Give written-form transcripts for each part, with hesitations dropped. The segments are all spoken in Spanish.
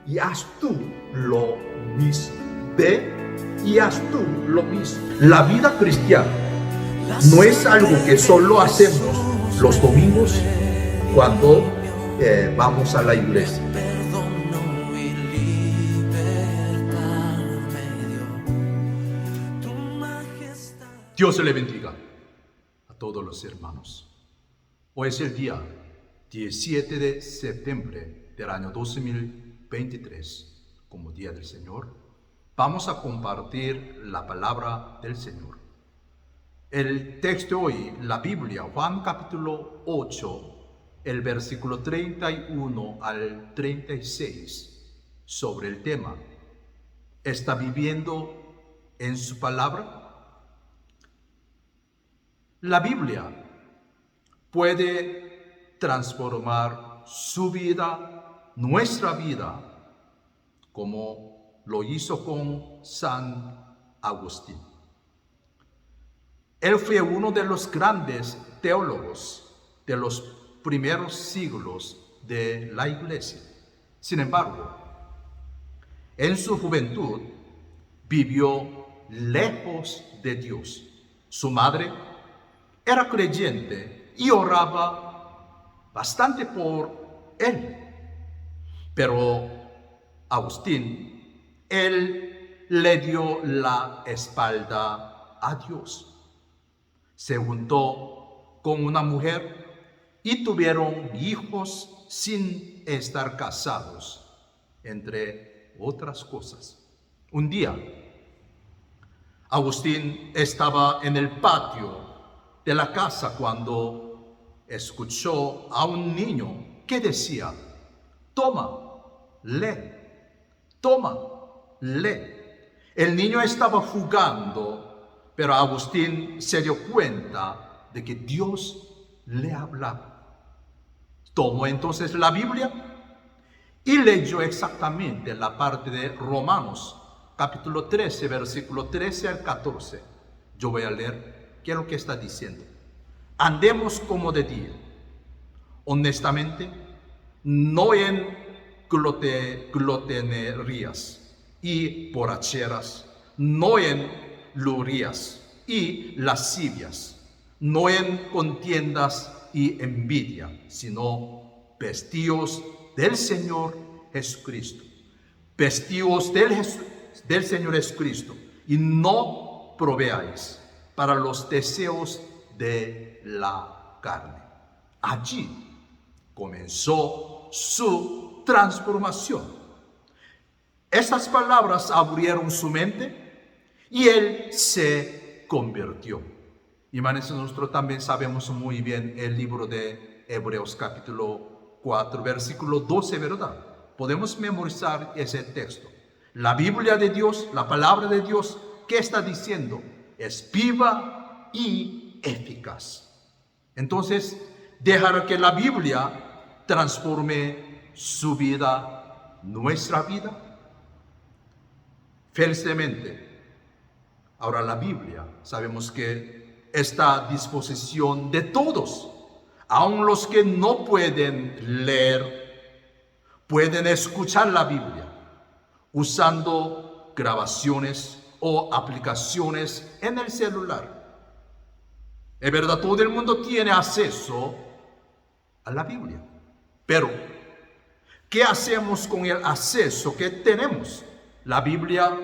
y haz tú lo mismo. Ve y haz tú lo mismo. La vida cristiana no es algo que solo hacemos los domingos cuando vamos a la iglesia. Dios le bendiga a todos los hermanos. Hoy es el día 17 de septiembre del año 2023, como Día del Señor. Vamos a compartir la palabra del Señor. El texto hoy, la Biblia, Juan capítulo 8, el versículo 31 al 36, sobre el tema: ¿está viviendo en su palabra? La Biblia puede transformar su vida, nuestra vida, como lo hizo con San Agustín. Él fue uno de los grandes teólogos de los primeros siglos de la iglesia. Sin embargo, en su juventud vivió lejos de Dios. Su madre era creyente y oraba bastante por él. Pero Agustín, él le dio la espalda a Dios. Se juntó con una mujer y tuvieron hijos sin estar casados, entre otras cosas. Un día, Agustín estaba en el patio de la casa cuando escuchó a un niño que decía: toma, lee, toma, lee. El niño estaba jugando, pero Agustín se dio cuenta de que Dios le hablaba. Tomó entonces la Biblia y leyó exactamente la parte de Romanos, capítulo 13, versículo 13 al 14. Yo voy a leer qué es lo que está diciendo. Andemos como de día, honestamente, no en glotonerías y borracheras, no en lujurias y lascivias, no en contiendas y envidia, sino vestíos del Señor Jesucristo. Vestíos del Señor Jesucristo y no proveáis para los deseos de la carne. Allí comenzó su transformación. Estas palabras abrieron su mente y él se convirtió. Hermanos, nosotros también sabemos muy bien el libro de Hebreos capítulo 4, versículo 12, ¿verdad? Podemos memorizar ese texto. La Biblia de Dios, la palabra de Dios, ¿qué está diciendo? Es viva y eficaz. Entonces, dejar que la Biblia transforme su vida, nuestra vida. Felizmente, ahora la Biblia sabemos que está a disposición de todos, aun los que no pueden leer, pueden escuchar la Biblia usando grabaciones o aplicaciones en el celular. Es verdad, todo el mundo tiene acceso a la Biblia. Pero, ¿qué hacemos con el acceso que tenemos? La Biblia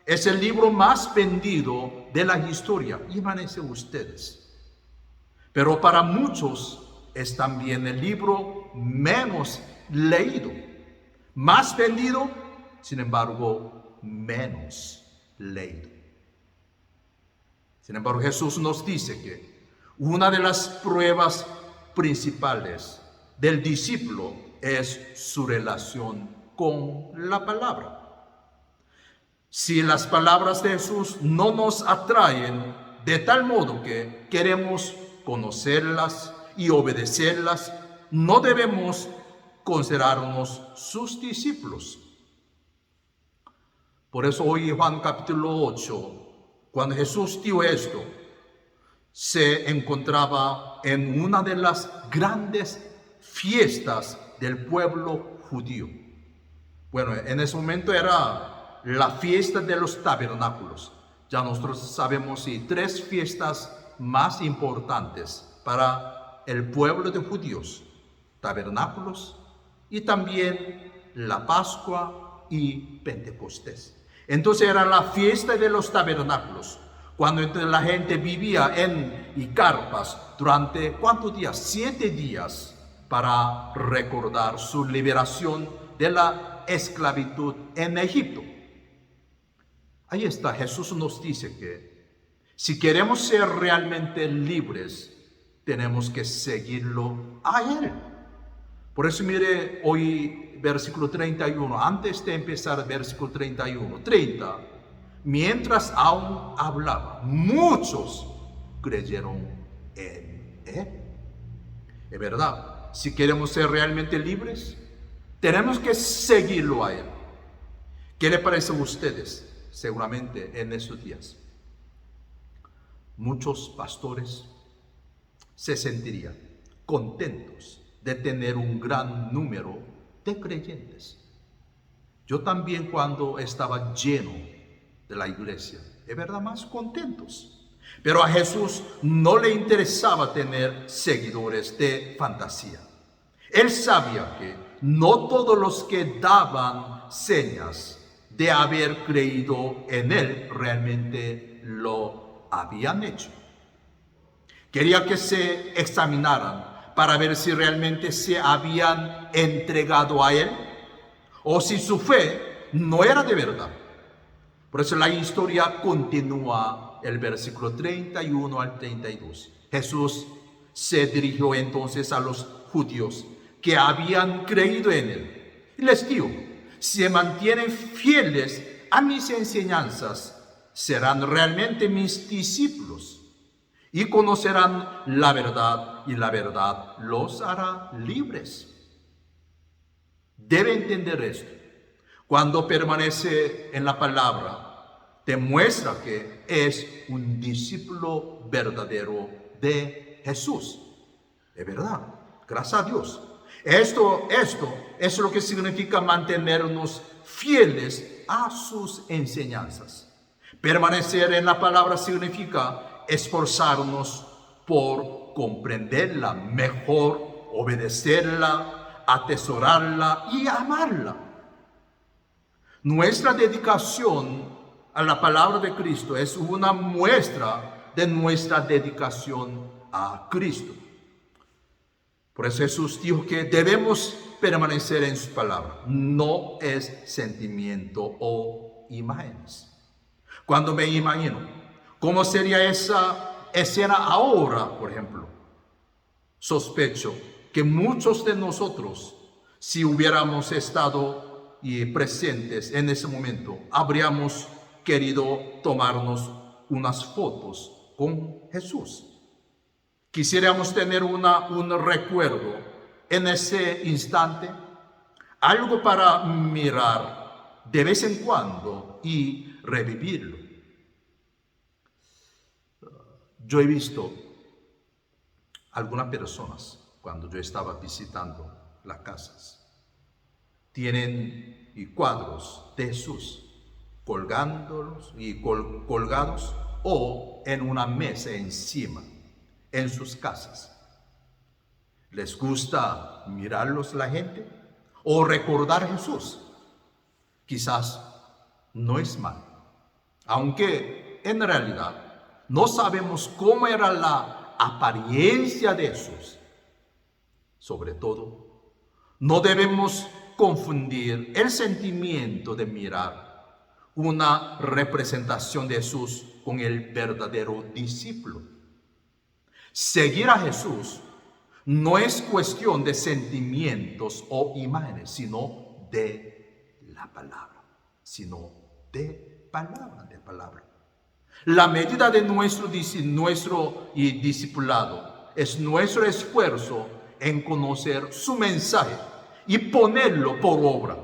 es el libro más vendido de la historia, imagínense ustedes. Pero para muchos es también el libro menos leído, más vendido, sin embargo, menos leído. Sin embargo, Jesús nos dice que una de las pruebas principales del discípulo es su relación con la palabra. Si las palabras de Jesús no nos atraen de tal modo que queremos conocerlas y obedecerlas, no debemos considerarnos sus discípulos. Por eso hoy Juan capítulo 8, cuando Jesús dijo esto, se encontraba en una de las grandes fiestas del pueblo judío. Bueno, en ese momento era la fiesta de los tabernáculos. Ya nosotros sabemos tres fiestas más importantes para el pueblo de judíos: tabernáculos y también la Pascua y Pentecostés. Entonces era la fiesta de los tabernáculos, cuando la gente vivía en carpas durante ¿cuántos días? 7 días, para recordar su liberación de la esclavitud en Egipto. Ahí está, Jesús nos dice que si queremos ser realmente libres, tenemos que seguirlo a Él. Por eso mire hoy versículo 31, antes de empezar versículo 31, 30, mientras aún hablaba, muchos creyeron en Él. Es verdad, si queremos ser realmente libres, tenemos que seguirlo a Él. ¿Qué le parece a ustedes? Seguramente en estos días muchos pastores se sentirían contentos de tener un gran número de creyentes. Yo también, cuando estaba lleno de la iglesia, es verdad, más contentos. Pero a Jesús no le interesaba tener seguidores de fantasía. Él sabía que no todos los que daban señas de haber creído en Él realmente lo habían hecho. Quería que se examinaran para ver si realmente se habían entregado a Él o si su fe no era de verdad. Por eso la historia continúa, el versículo 31 al 32. Jesús se dirigió entonces a los judíos que habían creído en Él y les dijo: si se mantienen fieles a mis enseñanzas, serán realmente mis discípulos y conocerán la verdad, y la verdad los hará libres. Debe entender esto. Cuando permanece en la palabra, demuestra que es un discípulo verdadero de Jesús. Es verdad, gracias a Dios. Esto es lo que significa mantenernos fieles a sus enseñanzas. Permanecer en la palabra significa esforzarnos por comprenderla mejor, obedecerla, atesorarla y amarla. Nuestra dedicación a la palabra de Cristo es una muestra de nuestra dedicación a Cristo. Por eso Jesús dijo que debemos permanecer en su palabra. No es sentimiento o imágenes. Cuando me imagino cómo sería esa escena ahora, por ejemplo, sospecho que muchos de nosotros, si hubiéramos estado presentes en ese momento, habríamos querido tomarnos unas fotos con Jesús. Quisiéramos tener un recuerdo en ese instante, algo para mirar de vez en cuando y revivirlo. Yo he visto algunas personas, cuando yo estaba visitando las casas, tienen cuadros de Jesús colgándolos y colgados o en una mesa encima en sus casas. ¿Les gusta mirarlos la gente o recordar a Jesús? Quizás no es mal, aunque en realidad no sabemos cómo era la apariencia de Jesús. Sobre todo, no debemos confundir el sentimiento de mirar una representación de Jesús con el verdadero discípulo. Seguir a Jesús no es cuestión de sentimientos o imágenes, sino de la palabra, de palabra. La medida de nuestro discipulado es nuestro esfuerzo en conocer su mensaje y ponerlo por obra.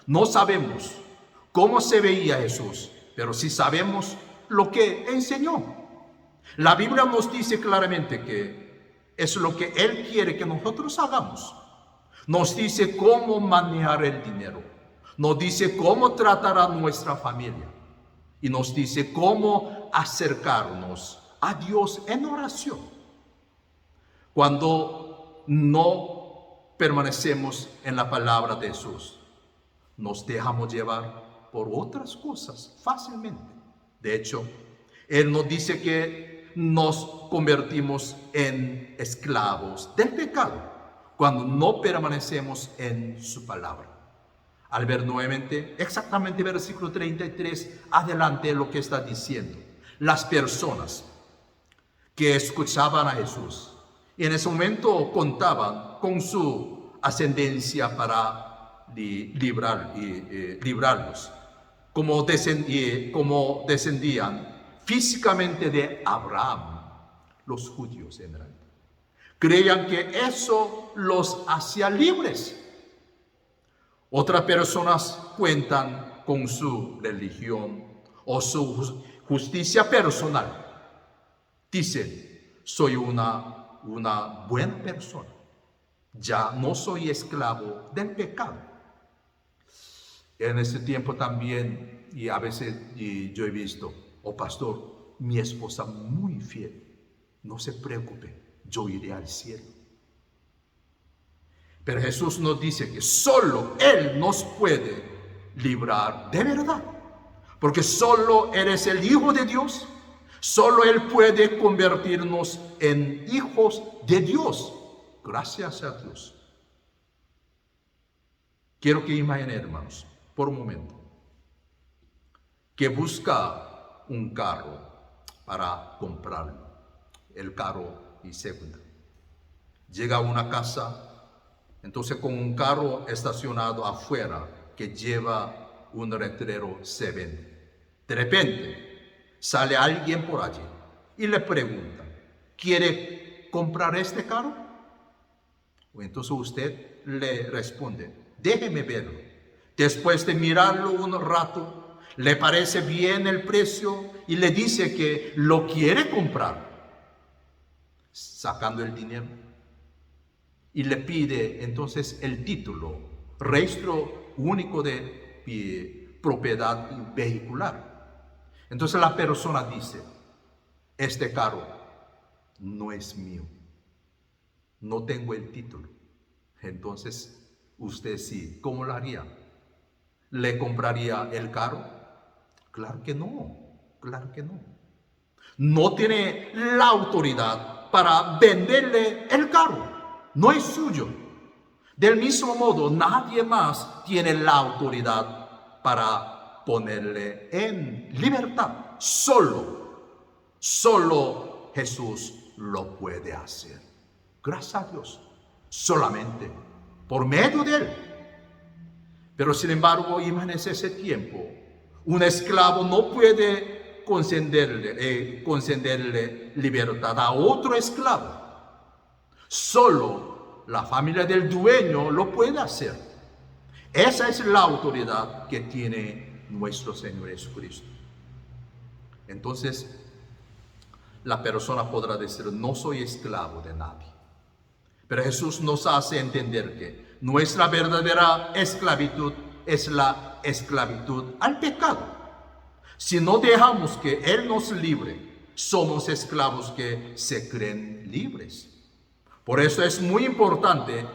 No sabemos cómo se veía Jesús, pero sí sabemos lo que enseñó. La Biblia nos dice claramente que es lo que Él quiere que nosotros hagamos. Nos dice cómo manejar el dinero. Nos dice cómo tratar a nuestra familia. Y nos dice cómo acercarnos a Dios en oración. Cuando no permanecemos en la palabra de Jesús, nos dejamos llevar por otras cosas fácilmente. De hecho, Él nos dice que nos convertimos en esclavos del pecado cuando no permanecemos en su palabra. Al ver nuevamente, exactamente versículo 33, adelante lo que está diciendo. Las personas que escuchaban a Jesús y en ese momento contaban con su ascendencia para librarlos, como descendían físicamente de Abraham, los judíos en realidad. Creían que eso los hacía libres. Otras personas cuentan con su religión o su justicia personal. Dicen, soy una buena persona. Ya no soy esclavo del pecado. En ese tiempo también, y a veces yo he visto, pastor, mi esposa muy fiel. No se preocupe, yo iré al cielo. Pero Jesús nos dice que solo Él nos puede librar de verdad. Porque solo Él es el Hijo de Dios. Solo Él puede convertirnos en hijos de Dios. Gracias a Dios. Quiero que imaginen, hermanos, por un momento, que busca un carro para comprarlo. El carro y segunda. Llega a una casa. Entonces con un carro estacionado afuera que lleva un letrero se vende. De repente sale alguien por allí y le pregunta, ¿quiere comprar este carro? Entonces usted le responde, déjeme verlo. Después de mirarlo un rato, le parece bien el precio y le dice que lo quiere comprar. Sacando el dinero. Y le pide entonces el título, registro único de propiedad vehicular. Entonces la persona dice, este carro no es mío, no tengo el título. Entonces usted sí, ¿cómo lo haría? ¿Le compraría el carro? Claro que no, claro que no. No tiene la autoridad para venderle el carro. No es suyo. Del mismo modo, nadie más tiene la autoridad para ponerle en libertad. Solo Jesús lo puede hacer. Gracias a Dios. Solamente por medio de Él. Pero sin embargo, imagínense ese tiempo. Un esclavo no puede concederle libertad a otro esclavo. Solo la familia del dueño lo puede hacer. Esa es la autoridad que tiene nuestro Señor Jesucristo. Entonces, la persona podrá decir, no soy esclavo de nadie. Pero Jesús nos hace entender que nuestra verdadera esclavitud es la esclavitud al pecado. Si no dejamos que Él nos libre, somos esclavos que se creen libres. Por eso es muy importante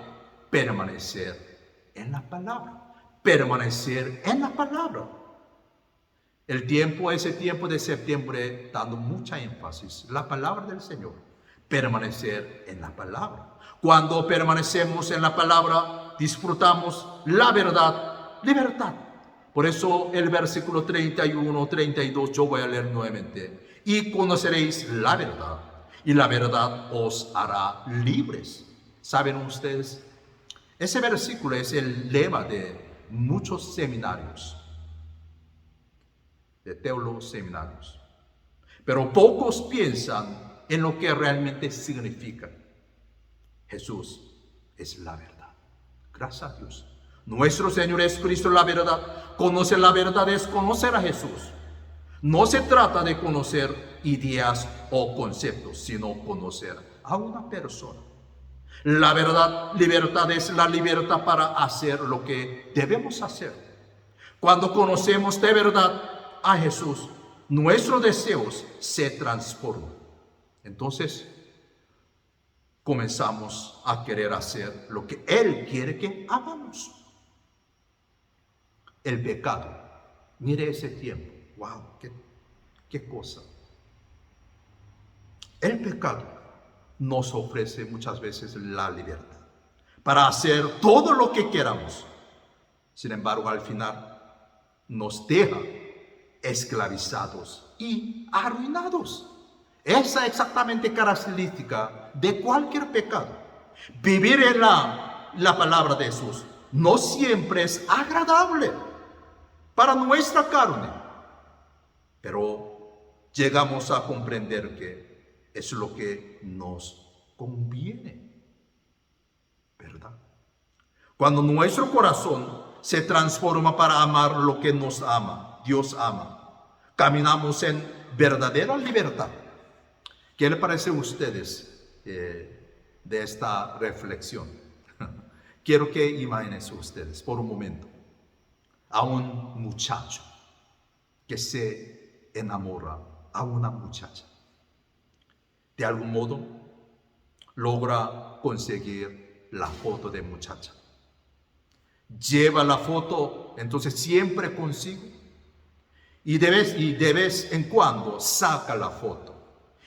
permanecer en la palabra. Permanecer en la palabra. Ese tiempo de septiembre, dando mucha énfasis, la palabra del Señor. Permanecer en la palabra. Cuando permanecemos en la palabra, disfrutamos la verdad, libertad. Por eso el versículo 31, 32, yo voy a leer nuevamente. Y conoceréis la verdad, y la verdad os hará libres. ¿Saben ustedes? Ese versículo es el lema de muchos seminarios, de teólogos seminarios. Pero pocos piensan en lo que realmente significa. Jesús es la verdad. Gracias a Dios. Nuestro Señor Jesucristo es la verdad. Conocer la verdad es conocer a Jesús. No se trata de conocer ideas o conceptos, sino conocer a una persona. La verdad, libertad es la libertad para hacer lo que debemos hacer. Cuando conocemos de verdad a Jesús, nuestros deseos se transforman. Entonces, comenzamos a querer hacer lo que Él quiere que hagamos. El pecado. Mire ese tiempo. ¡Wow! ¡Qué cosa! El pecado nos ofrece muchas veces la libertad para hacer todo lo que queramos. Sin embargo, al final nos deja esclavizados y arruinados. Esa es exactamente característica de cualquier pecado. Vivir en la palabra de Jesús no siempre es agradable para nuestra carne, pero llegamos a comprender que es lo que nos conviene, ¿verdad? Cuando nuestro corazón se transforma para amar lo que nos ama, Dios ama, caminamos en verdadera libertad. ¿Qué le parece a ustedes de esta reflexión? Quiero que imaginen ustedes por un momento a un muchacho que se enamora a una muchacha. De algún modo logra conseguir la foto de muchacha. Lleva la foto, entonces siempre consigo. Y de vez en cuando saca la foto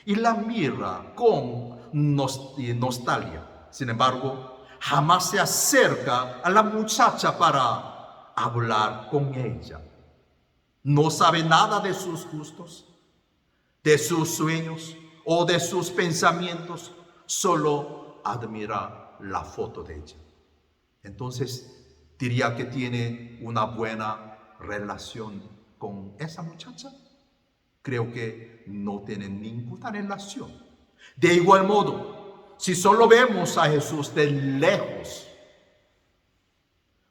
y la mira con nostalgia. Sin embargo, jamás se acerca a la muchacha para hablar con ella. No sabe nada de sus gustos, de sus sueños o de sus pensamientos. Solo admira la foto de ella. Entonces, diría que tiene una buena relación con esa muchacha. Creo que no tienen ninguna relación. De igual modo, si solo vemos a Jesús de lejos,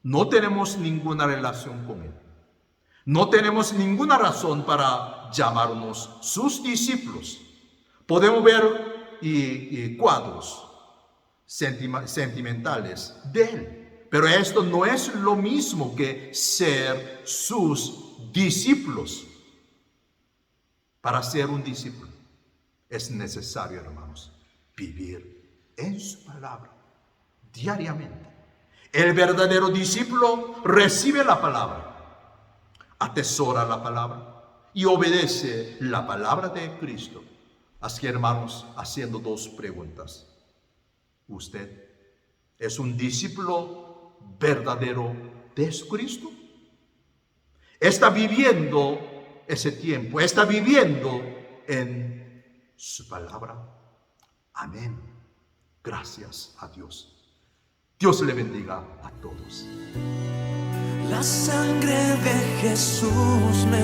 no tenemos ninguna relación con Él. No tenemos ninguna razón para llamarnos sus discípulos. Podemos ver cuadros sentimentales de Él, pero esto no es lo mismo que ser sus discípulos. Para ser un discípulo es necesario, hermanos, vivir en su palabra diariamente. El verdadero discípulo recibe la palabra, atesora la palabra y obedece la palabra de Cristo. Así, hermanos, haciendo dos preguntas. ¿Usted es un discípulo verdadero de Jesucristo? ¿Está viviendo ese tiempo? ¿Está viviendo en su palabra? Amén. Gracias a Dios. Dios le bendiga a todos. La sangre de Jesús me